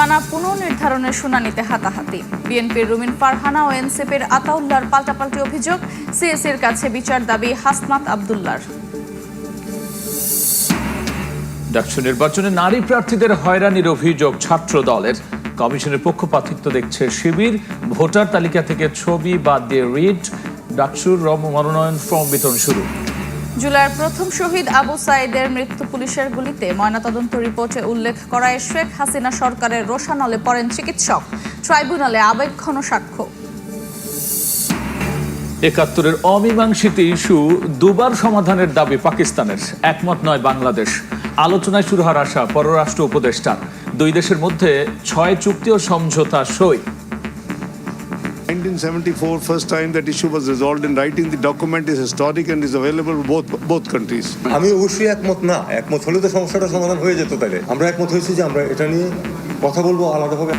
সীমানা পুনর্নির্ধারণের শুনানিতে হাতাহাতি। বিএনপির রুমিন ফারহানা ও এনসিপির আতাউল্লাহর পাল্টাপাল্টি অভিযোগ, সিএসির কাছে বিচার দাবি হাসনাত আব্দুল্লাহর। ডাকসু নির্বাচনে নারী প্রার্থীদের হয়রানির অভিযোগ ছাত্র দলের। কমিশনের পক্ষপাতিত্ব দেখছে শিবির। ভোটার তালিকা থেকে ছবি বাদ দিয়ে রিট। ডাকসুর মনোনয়ন ফর্ম বিতরণ শুরু। জুলাইয়ের প্রথম শহীদ আবু সাইদের মৃত্যু পুলিশের গুলিতে, ময়নাতদন্ত রিপোর্টে উল্লেখ করায় শেখ হাসিনা সরকারের রোষানলে পড়েন চিকিৎসক। ট্রাইব্যুনালে আবেগঘন সাক্ষ্য। ৭১-এর অমীমাংসিত ইস্যু দুবার সমাধানের দাবি পাকিস্তানের, একমত নয় বাংলাদেশ। আলোচনায় শুরু হওয়ার আশা পররাষ্ট্র উপদেষ্টার। দুই দেশের মধ্যে 6 চুক্তি ও সমঝোতা সই। 1974, first time that issue was resolved in writing. The document is historic and is available for both countries. আমি অবশ্যই একমত না। একমত হলে তো সমস্যাটা সমাধান হয়ে যেত। তাহলে আমরা একমত হয়েছি যে আমরা এটা নিয়ে কথা বলবো আলাদাভাবে।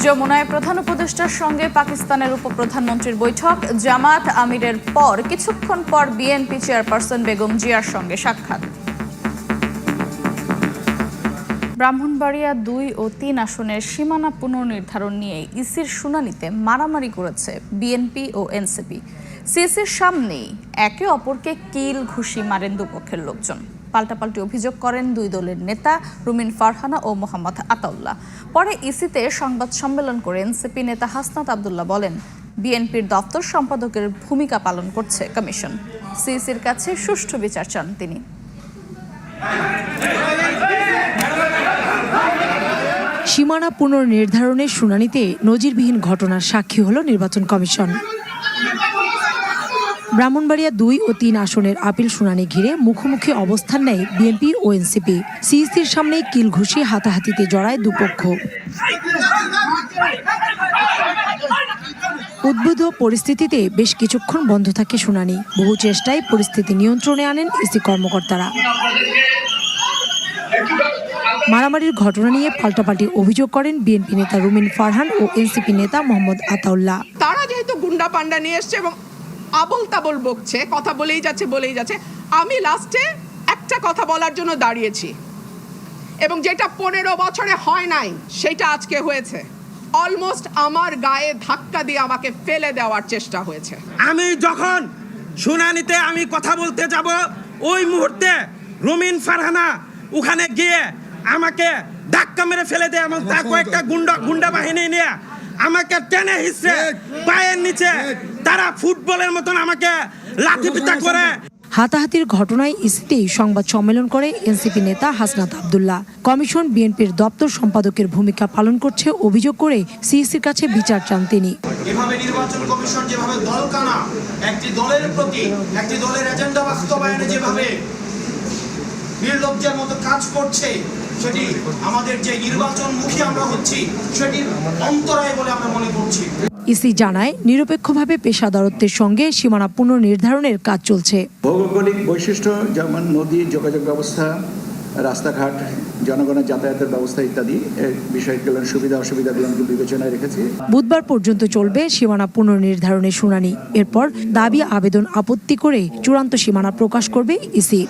যমুনায় প্রধান উপদেষ্টার সঙ্গে পাকিস্তানের উপপ্রধানমন্ত্রীর বৈঠক। জামাত আমিরের পর কিছুক্ষণ পর বিএনপি চেয়ারপারসন বেগম জিয়ার সঙ্গে সাক্ষাৎ। ব্রাহ্মণবাড়িয়া 2 ও 3 আসনের সীমানা পুনর্নির্ধারণ নিয়ে ইসির শুনানিতে মারামারি করেছে বিএনপি ও এনসিপি। সিএসির সামনেই একে অপরকে কিল ঘুষি মারেন দুপক্ষের লোকজন। পাল্টাপাল্টি অভিযোগ করেন দুই দলের নেতা রুমিন ফারহানা ও মোহাম্মদ আতাউল্লাহ। পরে ইসিতে সংবাদ সম্মেলন করে এনসিপি নেতা হাসনাত আব্দুল্লাহ বলেন, বিএনপির দপ্তর সম্পাদকের ভূমিকা পালন করছে কমিশন। সিএসির কাছে সুষ্ঠু বিচার চান তিনি। সীমানা পুনর্নির্ধারণের শুনানিতে নজিরবিহীন ঘটনার সাক্ষী হল নির্বাচন কমিশন। ব্রাহ্মণবাড়িয়া 2 ও 3 আসনের আপিল শুনানি ঘিরে মুখোমুখি অবস্থান নেয় বিএনপি ও এনসিপি। সিইসির সামনে কিল ঘুষি হাতাহাতিতে জড়ায় দুপক্ষ। উদ্বুদ্ধ পরিস্থিতিতে বেশ কিছুক্ষণ বন্ধ থাকে শুনানি। বহু চেষ্টায় পরিস্থিতি নিয়ন্ত্রণে আনেন ইসি কর্মকর্তারা। মারামারির ঘটনা নিয়ে পাল্টাপাল্টি অভিযোগ করেন বিএনপি নেতা রুমিন ফারহান ও এনসিপি নেতা মোহাম্মদ আতাউল্লাহ। তারা যেহেতু গুন্ডা পান্ডা নিয়ে এসছে এবং আবল তাবল বকছে, কথা বলেই যাচ্ছে, আমি লাস্টে একটা কথা বলার জন্য দাঁড়িয়েছি এবং যেটা 15 বছরে হয় নাই সেটা আজকে হয়েছে। অলমোস্ট আমার গায়ে ধাক্কা দিয়ে আমাকে ফেলে দেওয়ার চেষ্টা হয়েছে। আমি যখন শুনানিতে আমি কথা বলতে যাব, ওই মুহূর্তে রুমিন ফারহানা ওখানে গিয়ে আমাকে ধাক্কা মেরে ফেলে দেয় এবং তার কয়েকটা গুন্ডা বাহিনী নিয়ে আমাকে টেনে হিসে পায়ের নিচে তারা ফুটবলের মতন আমাকে লাঠিপিটা করে। হাতাহাতির ঘটনায় ইসিতেই সংবাদ সম্মেলন করে এনসিপি নেতা হাসনাত আব্দুল্লাহ। কমিশন বিএনপির দপ্তর সম্পাদকের ভূমিকা পালন করছে অভিযোগ করে সিইসির কাছে বিচার চান তিনি। এভাবে নির্বাচন কমিশন যেভাবে দলকানা একটি দলের প্রতি একটি দলের এজেন্ডা বাস্তবায়নে যেভাবে নির্লজ্জের মতো কাজ করছে, সেটি আমাদের যে নির্বাচনমুখী আমরা হচ্ছি সেটির অন্তরায় বলে আমরা মনে করছি। ইসি জানায়, নিরপেক্ষভাবে পেশাদারত্বের সঙ্গে সীমানা পুনর্নির্ধারণের কাজ চলছে। ভৌগোলিক বৈশিষ্ট্য যেমন নদী, যোগাযোগ ব্যবস্থা, রাস্তাঘাট, জনগণের যাতায়াতের ব্যবস্থা ইত্যাদি বিষয়গুলোর সুবিধা অসুবিধাগুলো বিবেচনায় রেখেছি। বুধবার পর্যন্ত চলবে সীমানা পুনর্নির্ধারণের শুনানি। এরপর দাবি আবেদন আপত্তি করে চূড়ান্ত সীমানা প্রকাশ করবে ইসি।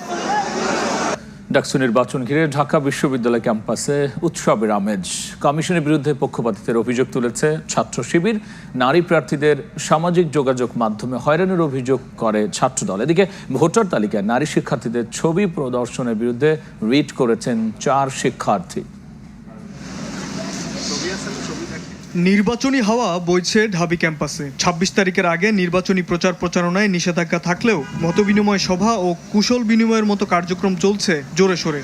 ডাকসু নির্বাচন ঘিরে ঢাকা বিশ্ববিদ্যালয় ক্যাম্পাসে উৎসবের আমেজ। কমিশনের বিরুদ্ধে পক্ষপাতিত্বের অভিযোগ তুলেছে ছাত্র শিবির। নারী প্রার্থীদের সামাজিক যোগাযোগ মাধ্যমে হয়রানির অভিযোগ করে ছাত্রদল। এদিকে ভোটার তালিকায় নারী শিক্ষার্থীদের ছবি প্রদর্শনের বিরুদ্ধে রিট করেছেন 4 শিক্ষার্থী। নির্বাচনী হাওয়া বইছে ঢাবি ক্যাম্পাসে। 26 তারিখের আগে নির্বাচনী প্রচার প্রচারণায় নিষেধাজ্ঞা থাকলেও মতবিনিময় সভা ও কুশল বিনিময়ের মতো কার্যক্রম চলছে জোরে সোরে।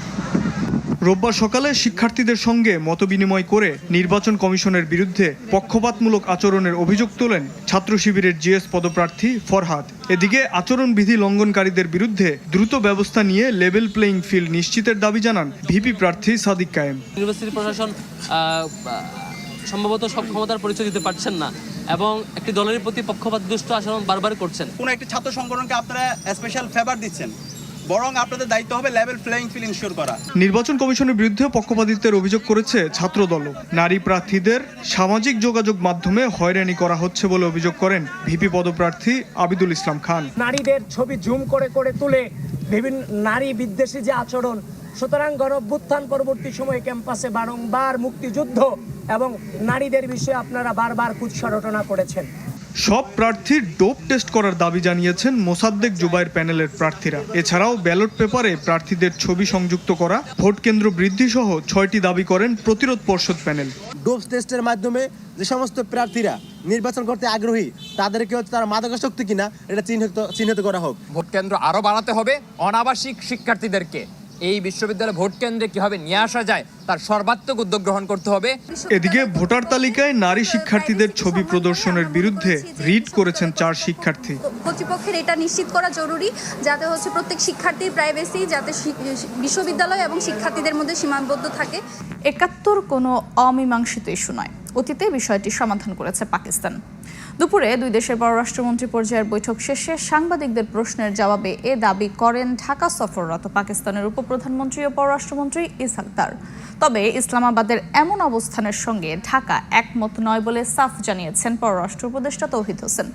রোববার সকালে শিক্ষার্থীদের সঙ্গে মতবিনিময় করে নির্বাচন কমিশনের বিরুদ্ধে পক্ষপাতমূলক আচরণের অভিযোগ তোলেন ছাত্র শিবিরের জিএস পদপ্রার্থী ফরহাদ। এদিকে আচরণবিধি লঙ্ঘনকারীদের বিরুদ্ধে দ্রুত ব্যবস্থা নিয়ে লেভেল প্লেইং ফিল্ড নিশ্চিতের দাবি জানান ভিপি প্রার্থী সাদিক কায়েম। ইউনিভার্সিটি প্রশাসন সম্ভবত সব ক্ষমতার পরিচয় দিতে পারছেন না এবং একটি দলের প্রতি পক্ষপাতদুষ্ট আচরণ বারবার করছেন। কোন একটি ছাত্র সংগঠনকে আপনারা স্পেশাল ফেভার দিচ্ছেন, বরং আপনাদের দায়িত্ব হবে লেভেল প্লেইং ফিল্ড ইনশিওর করা। নির্বাচন কমিশনের বিরুদ্ধে পক্ষপাতিত্বের অভিযোগ করেছে ছাত্রদল। নারী প্রার্থীদের সামাজিক যোগাযোগ মাধ্যমে হয়রানি করা হচ্ছে বলে অভিযোগ করেন ভিপি পদপ্রার্থী আবিদুল ইসলাম খান। নারীদের ছবি জুম করে করে তুলে বিভিন্ন নারী বিদ্বেষী যে আচরণ, সুতরাং গণঅভ্যুত্থান পরবর্তী সময়ে ক্যাম্পাসে বারংবার মুক্তিযুদ্ধ এবং নারীদের বিষয়ে আপনারা বারবার কুৎসা রটনা করেছেন। সব প্রার্থীর ডোপ টেস্ট করার দাবি জানিয়েছেন মোসাদ্দেক জুবাইর প্যানেলের প্রার্থীরা। এছাড়াও ব্যালট পেপারে প্রার্থীদের ছবি সংযুক্ত করা, ভোট কেন্দ্র বৃদ্ধি সহ 6টি দাবি করেন প্রতিরোধ পর্ষদ প্যানেল। ডোপ টেস্টের মাধ্যমে যে সমস্ত প্রার্থীরা নির্বাচন করতে আগ্রহী তাদেরকে তারা মাদকাসক্ত কিনা এটা চিহ্নিত করা হোক। ভোট কেন্দ্র আরও বাড়াতে হবে। অনাবাসিক শিক্ষার্থীদেরকে এই বিশ্ববিদ্যালয় ভোট কেন্দ্রে কিভাবে নিয়ে আসা যায় তার সর্বাত্মক উদ্যোগ গ্রহণ করতে হবে। এদিকে ভোটার তালিকায় নারী শিক্ষার্থীদের ছবি প্রদর্শনের বিরুদ্ধে রিট করেছেন 4 শিক্ষার্থী। কর্তৃপক্ষের এটা নিশ্চিত করা জরুরি যাতে প্রত্যেক শিক্ষার্থীর প্রাইভেসি যাতে বিশ্ববিদ্যালয় এবং শিক্ষার্থীদের মধ্যে সীমাবদ্ধ থাকে। ৭১ কোনো অমীমাংসিত ইস্যু নয়, অতীতে বিষয়টি সমাধান করেছে পাকিস্তান। দুপুরে দুই দেশের পররাষ্ট্রমন্ত্রী পর্যায়ের বৈঠক শেষে সাংবাদিকদের প্রশ্নের জবাবে এ দাবি করেন ঢাকা সফররত পাকিস্তানের উপপ্রধানমন্ত্রী ও পররাষ্ট্রমন্ত্রী ইসহাক দার। তবে ইসলামাবাদের এমন অবস্থানের সঙ্গে ঢাকা একমত নয় বলে সাফ জানিয়েছেন পররাষ্ট্র উপদেষ্টা তৌহিদ হোসেন।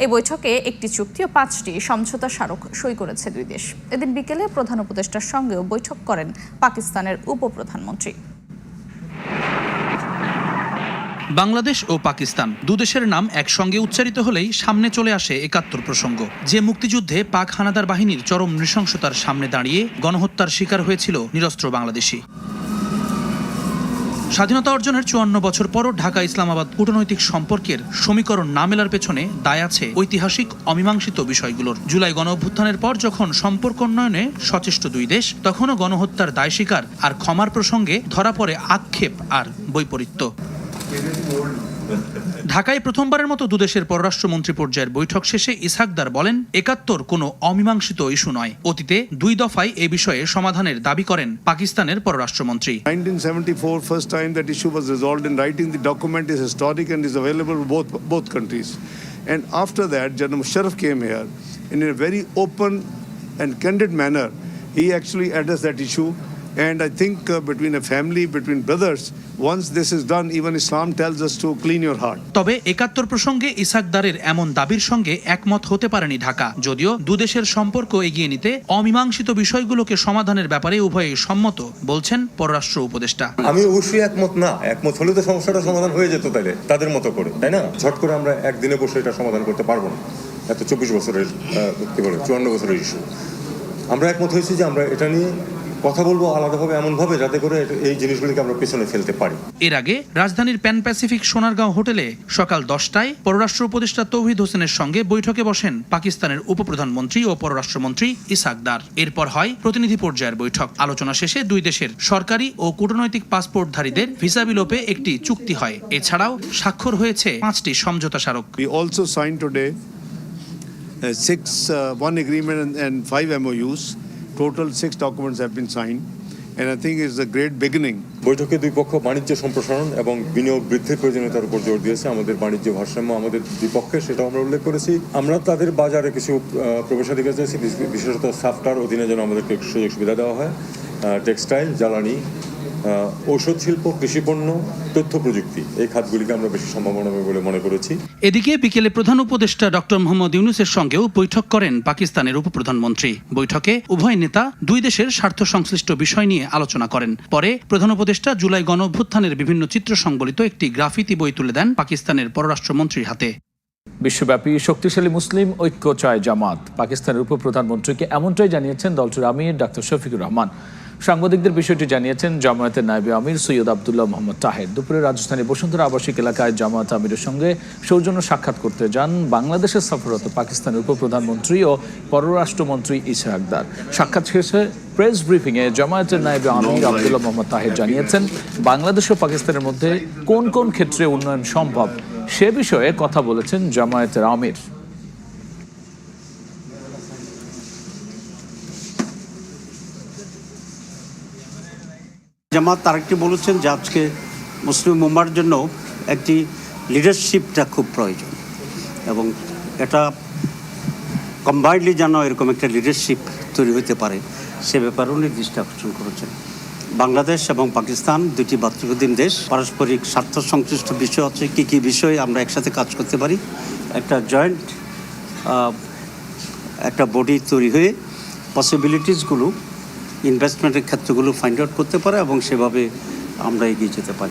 এই বৈঠকে একটি চুক্তি ও 5টি সমঝোতা স্মারক সই করেছে দুই দেশ। এদিন বিকেলে প্রধান উপদেষ্টার সঙ্গেও বৈঠক করেন পাকিস্তানের উপপ্রধানমন্ত্রী। বাংলাদেশ ও পাকিস্তান দুদেশের নাম একসঙ্গে উচ্চারিত হলেই সামনে চলে আসে ৭১ প্রসঙ্গ। যে মুক্তিযুদ্ধে পাক হানাদার বাহিনীর চরম নৃশংসতার সামনে দাঁড়িয়ে গণহত্যার শিকার হয়েছিল নিরস্ত্র বাংলাদেশি। স্বাধীনতা অর্জনের ৫৪ বছর পরও ঢাকা ইসলামাবাদ কূটনৈতিক সম্পর্কের সমীকরণ না মেলার পেছনে দায় আছে ঐতিহাসিক অমীমাংসিত বিষয়গুলোর। জুলাই গণঅভ্যুত্থানের পর যখন সম্পর্ক উন্নয়নে সচেষ্ট দুই দেশ, তখনও গণহত্যার দায় স্বীকার আর ক্ষমার প্রসঙ্গে ধরা পড়ে আক্ষেপ আর বৈপরীত্য। ঢাকায় প্রথমবারের মতো দুদেশের পররাষ্ট্রমন্ত্রী পর্যায়ের বৈঠক শেষে ইসহাক দার বলেন ৭১ কোনো অমীমাংসিত ইস্যু নয়। অতীতে 2 দফায় এ বিষয়ে সমাধানের দাবি করেন পাকিস্তানের পররাষ্ট্রমন্ত্রী। 1974 first time that issue was resolved in writing. The document is historic and is available to both countries. And after that, General Musharraf came here in a very open and candid manner. He actually addressed that issue. And I think between a family, between brothers, once this is done, even Islam tells us to clean your heart. তবে ৭১ প্রসঙ্গে ইসহাক দারের এমন দাবির সঙ্গে একমত হতে পারেনি ঢাকা। যদিও দুদেশের সম্পর্ক এগিয়ে নিতে অমীমাংসিত বিষয়গুলোকে সমাধানের ব্যাপারে উভয়ে সম্মত বলছেন পররাষ্ট্র উপদেষ্টা। আমি অবশ্যই একমত না। একমত হলে তো সমস্যাটা সমাধান হয়ে যেত তাইলে তাদের মতো করে, তাই না? ঝট করে আমরা একদিনে বসে এটা সমাধান করতে পারবো না। এত 24 বছরের 54 বছরের ইস্যু। আমরা একমত হয়েছি যে আমরা এটা নিয়ে কথা বলবো আলাদাভাবে, এমনভাবে যাতে করে এই জিনিসগুলিকে আমরা পেছনে ফেলতে পারি। এর আগে রাজধানীর প্যান প্যাসিফিক সোনারগাঁও হোটেলে সকাল 10টায় পররাষ্ট্র উপদেষ্টা তৌহিদ হোসেনের সঙ্গে বৈঠকে বসেন পাকিস্তানের উপপ্রধানমন্ত্রী ও পররাষ্ট্রমন্ত্রী ইসহাক দার। এরপর হয় প্রতিনিধি পর্যায়ের বৈঠক। আলোচনা শেষে দুই দেশের সরকারি ও কূটনৈতিক পাসপোর্টধারীদের ভিসা বিলোপে একটি চুক্তি হয়। এছাড়াও স্বাক্ষর হয়েছে 5টি সমঝোতা স্মারক। We also signed today 1 agreement and 5 MOUs. Total 6 documents have been signed, and I think it's a great beginning. বৈঠকে দুই পক্ষ বাণিজ্য সম্প্রসারণ এবং বিনিয়োগ বৃদ্ধির প্রয়োজনীয়তার উপর জোর দিয়েছে। আমাদের বাণিজ্য ভারসাম্য আমাদের দুই পক্ষে, সেটাও আমরা উল্লেখ করেছি। আমরা তাদের বাজারে কিছু প্রবেশাধিকার চাইছি, বিশেষত সাফটার অধীনে যেন আমাদেরকে সুযোগ সুবিধা দেওয়া হয়। টেক্সটাইল, জ্বালানি, ঔষধ শিল্প, কৃষিপণ্য, তথ্য প্রযুক্তি, এই খাতগুলিকে আমরা বেশি সম্ভাবনা বলে মনে করেছি। এদিকে বিকেলে প্রধান উপদেষ্টা ডক্টর মোহাম্মদ ইউনূসের সঙ্গেও বৈঠক করেন পাকিস্তানের উপপ্রধানমন্ত্রী। বৈঠকে উভয় নেতা দুই দেশের স্বার্থ সংশ্লিষ্ট বিষয় নিয়ে আলোচনা করেন। পরে প্রধান উপদেষ্টা জুলাই গণঅভ্যুত্থানের বিভিন্ন চিত্র সংবলিত একটি গ্রাফিতি বই তুলে দেন পাকিস্তানের পররাষ্ট্রমন্ত্রীর হাতে। বিশ্বব্যাপী শক্তিশালী মুসলিম ঐক্য চায় জামাত। পাকিস্তানের উপপ্রধানমন্ত্রীকে এমনটাই জানিয়েছেন দলটির আমির ডাক্তার শফিকুর রহমান। সাংবাদিকদের বিষয়টি জানিয়েছেন জামায়াতের নায়েবে আমির সৈয়দ আবদুল্লাহ মোহাম্মদ তাহের। দুপুরে রাজধানীর বসুন্ধরা আবাসিক এলাকায় জামায়াত আমিরের সঙ্গে সৌজন্য সাক্ষাৎ করতে যান বাংলাদেশের সফররত পাকিস্তানের উপপ্রধানমন্ত্রী ও পররাষ্ট্রমন্ত্রী ইসহাক দার। সাক্ষাৎ শেষে প্রেস ব্রিফিংয়ে জামায়াতের নায়েবে আমির আবদুল্লাহ মোহাম্মদ তাহের জানিয়েছেন বাংলাদেশ ও পাকিস্তানের মধ্যে কোন কোন ক্ষেত্রে উন্নয়ন সম্ভব সে বিষয়ে কথা বলেছেন জামায়াতের আমির। জামাত তারেকটি বলেছেন যে আজকে মুসলিম উম্মার জন্য একটি লিডারশিপটা খুব প্রয়োজন এবং এটা কম্বাইন্ডলি যেন এরকম একটা লিডারশিপ তৈরি হতে পারে সে ব্যাপারেও নির্দিষ্ট আকর্ষণ করেছেন। বাংলাদেশ এবং পাকিস্তান দুটি ভাতৃপ্রতিম দেশ, পারস্পরিক স্বার্থ সংশ্লিষ্ট বিষয় আছে, কী কী বিষয়ে আমরা একসাথে কাজ করতে পারি, একটা জয়েন্ট একটা বডি তৈরি হয়ে পসিবিলিটিসগুলো ইনভেস্টমেন্টের ক্ষেত্রগুলো ফাইন্ড আউট করতে পারে এবং সেভাবে আমরা এগিয়ে যেতে পারি।